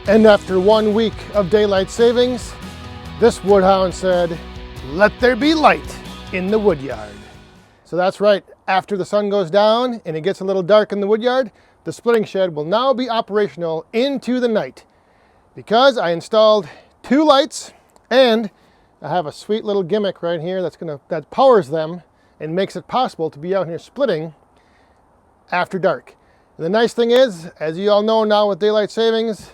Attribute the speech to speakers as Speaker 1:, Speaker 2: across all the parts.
Speaker 1: And after 1 week of daylight savings, this woodhound said, "Let there be light in the woodyard." So that's right, after the sun goes down and it gets a little dark in the woodyard, the splitting shed will now be operational into the night because I installed 2 lights and I have a sweet little gimmick right here that powers them and makes it possible to be out here splitting after dark. And the nice thing is, as you all know now with daylight savings,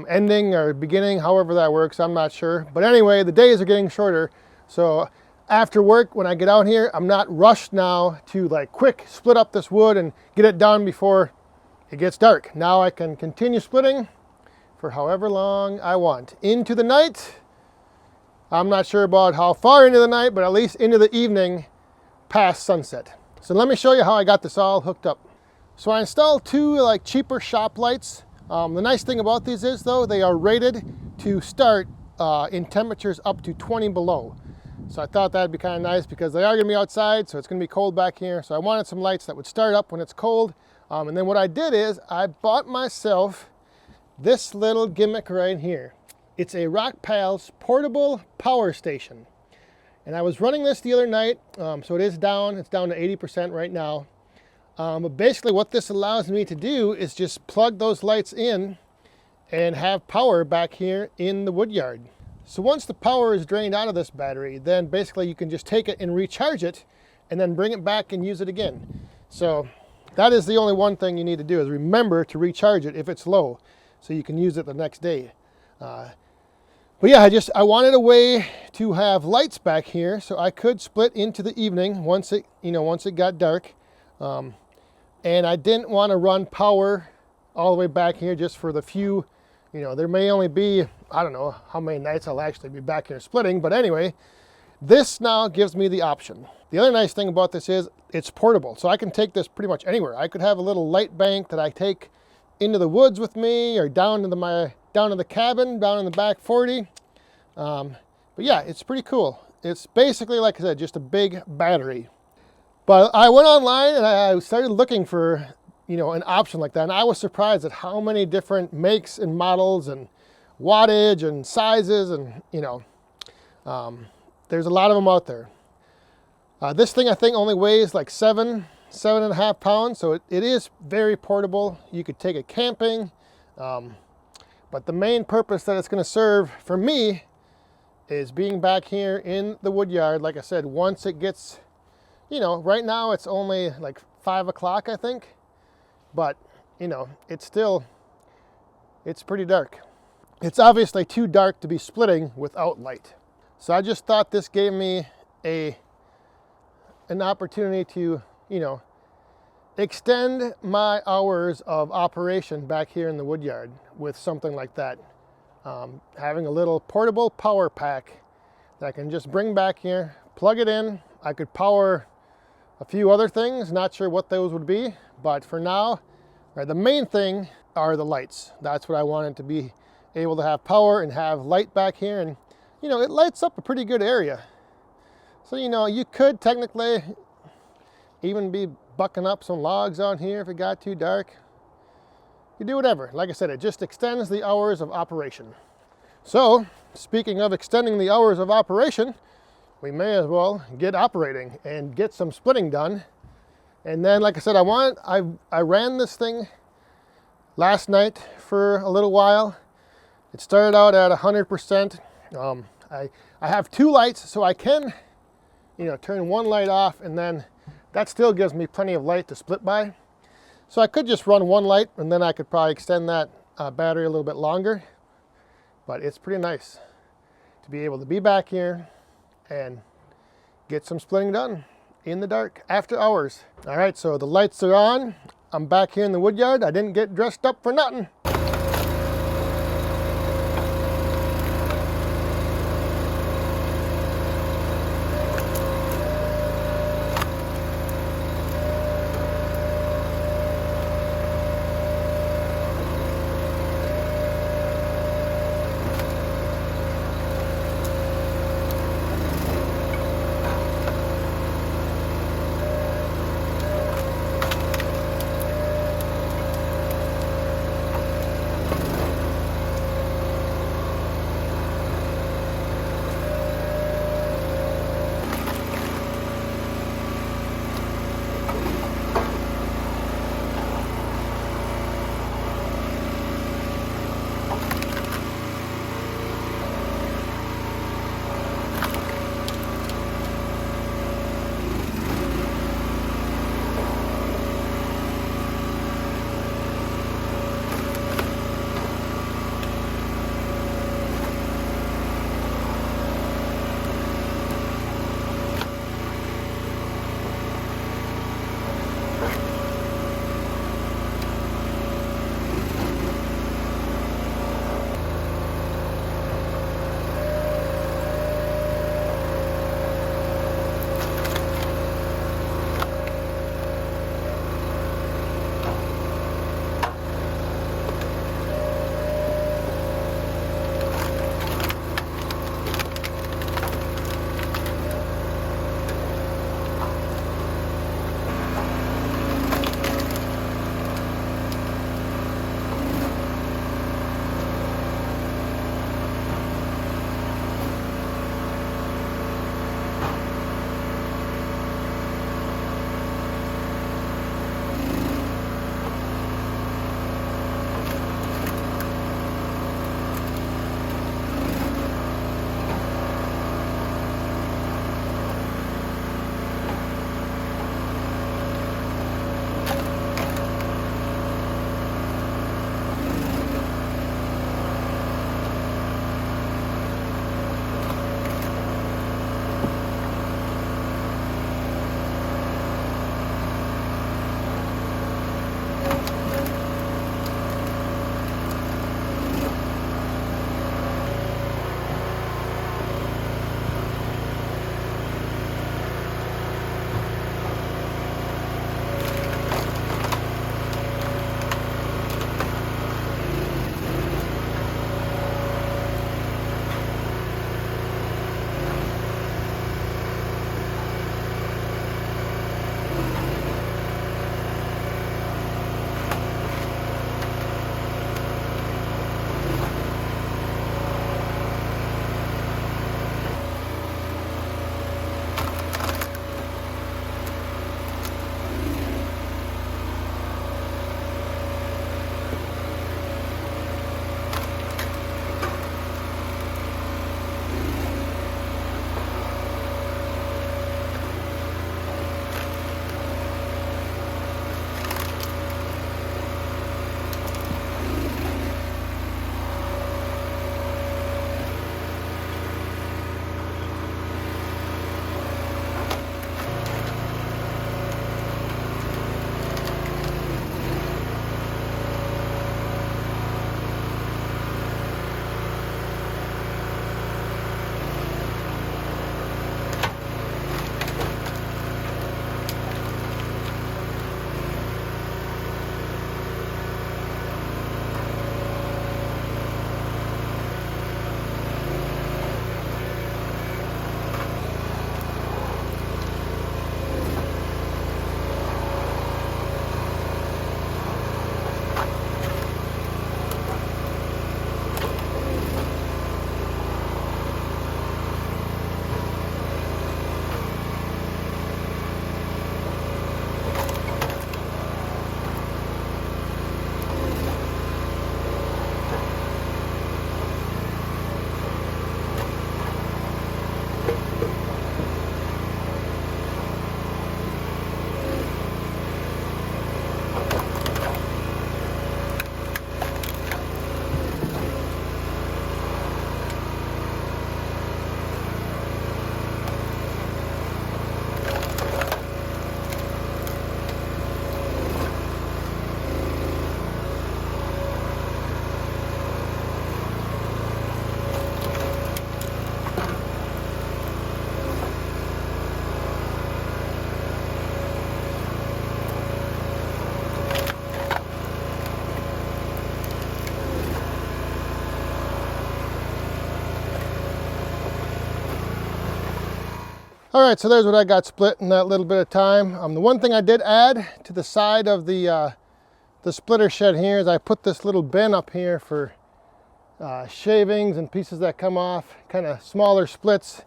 Speaker 1: ending or beginning, however that works, I'm not sure. But anyway, the days are getting shorter. So after work, when I get out here, I'm not rushed now to like quick split up this wood and get it done before it gets dark. Now I can continue splitting for however long I want. Into the night, I'm not sure about how far into the night, but at least into the evening past sunset. So let me show you how I got this all hooked up. So I installed 2 like cheaper shop lights. The nice thing about these is though, they are rated to start in temperatures up to 20 below. So I thought that'd be kind of nice because they are gonna be outside, so it's gonna be cold back here. So I wanted some lights that would start up when it's cold. And then what I did is I bought myself this little gimmick right here. It's a Rockpals portable power station. And I was running this the other night, so it's down to 80% right now. But basically what this allows me to do is just plug those lights in and have power back here in the woodyard. So once the power is drained out of this battery, then basically you can just take it and recharge it and then bring it back and use it again. So that is the only one thing you need to do is remember to recharge it if it's low so you can use it the next day. But yeah, I wanted a way to have lights back here so I could split into the evening once it got dark. And I didn't want to run power all the way back here just for the few, there may only be, I don't know how many nights I'll actually be back here splitting, but anyway, this now gives me the option. The other nice thing about this is it's portable, so I can take this pretty much anywhere. I could have a little light bank that I take into the woods with me or down to the cabin, down in the back 40. But yeah, it's pretty cool. It's basically, like I said, just a big battery. But I went online and I started looking for, an option like that. And I was surprised at how many different makes and models and wattage and sizes and, there's a lot of them out there. This thing I think only weighs like 7.5 pounds. So it is very portable. You could take it camping. But the main purpose that it's going to serve for me is being back here in the woodyard. Like I said, once it gets, right now it's only like 5 o'clock, I think. But, it's pretty dark. It's obviously too dark to be splitting without light. So I just thought this gave me an opportunity to, extend my hours of operation back here in the woodyard with something like that. Having a little portable power pack that I can just bring back here, plug it in. I could power a few other things, not sure what those would be, but for now, the main thing are the lights. That's what I wanted to be able to have power and have light back here. And, it lights up a pretty good area. So, you could technically even be bucking up some logs on here if it got too dark. You do whatever. Like I said, it just extends the hours of operation. So, speaking of extending the hours of operation, we may as well get operating and get some splitting done. And then, like I said, I ran this thing last night for a little while. It started out at 100%. I have 2 lights, so I can, turn one light off, and then that still gives me plenty of light to split by. So I could just run one light, and then I could probably extend that battery a little bit longer. But it's pretty nice to be able to be back here and get some splitting done in the dark after hours. All right, so the lights are on. I'm back here in the woodyard. I didn't get dressed up for nothing. All right, so there's what I got split in that little bit of time. The one thing I did add to the side of the splitter shed here is I put this little bin up here for shavings and pieces that come off, kind of smaller splits,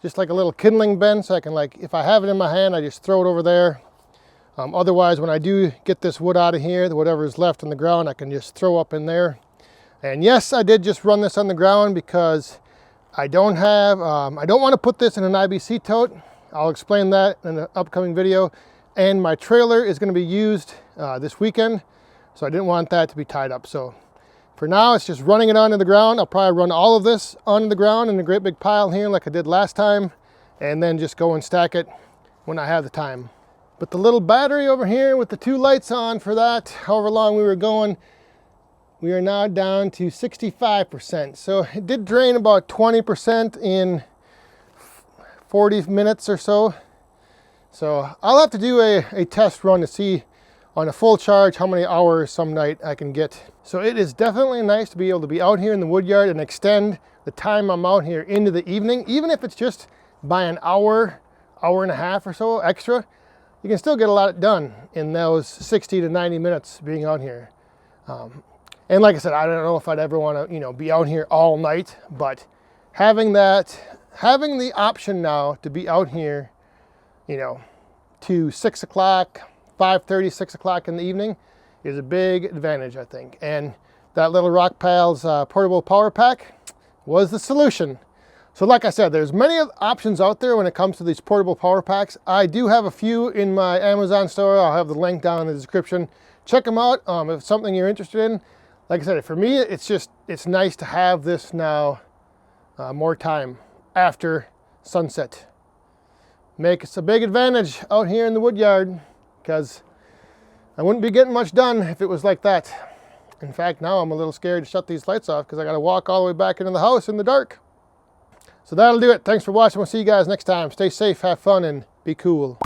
Speaker 1: just like a little kindling bin, so I can, like, if I have it in my hand, I just throw it over there. Otherwise, when I do get this wood out of here, whatever is left on the ground, I can just throw up in there. And yes, I did just run this on the ground because I don't want to put this in an IBC tote. I'll explain that in an upcoming video. And my trailer is going to be used this weekend, so I didn't want that to be tied up. So for now, it's just running it onto the ground. I'll probably run all of this onto the ground in a great big pile here like I did last time, and then just go and stack it when I have the time. But the little battery over here with the 2 lights on for that, however long we were going, we are now down to 65%. So it did drain about 20% in 40 minutes or so. So I'll have to do a test run to see on a full charge how many hours some night I can get. So it is definitely nice to be able to be out here in the wood yard and extend the time I'm out here into the evening. Even if it's just by an hour, hour and a half or so extra, you can still get a lot done in those 60 to 90 minutes being out here. And like I said, I don't know if I'd ever want to, be out here all night, but having the option now to be out here, to 6 o'clock, 5:30, 6 o'clock in the evening is a big advantage, I think. And that little Rockpals portable power pack was the solution. So like I said, there's many options out there when it comes to these portable power packs. I do have a few in my Amazon store. I'll have the link down in the description. Check them out if it's something you're interested in. Like I said, for me, it's nice to have this now more time after sunset. Makes a big advantage out here in the wood yard because I wouldn't be getting much done if it was like that. In fact, now I'm a little scared to shut these lights off because I got to walk all the way back into the house in the dark. So that'll do it. Thanks for watching. We'll see you guys next time. Stay safe, have fun, and be cool.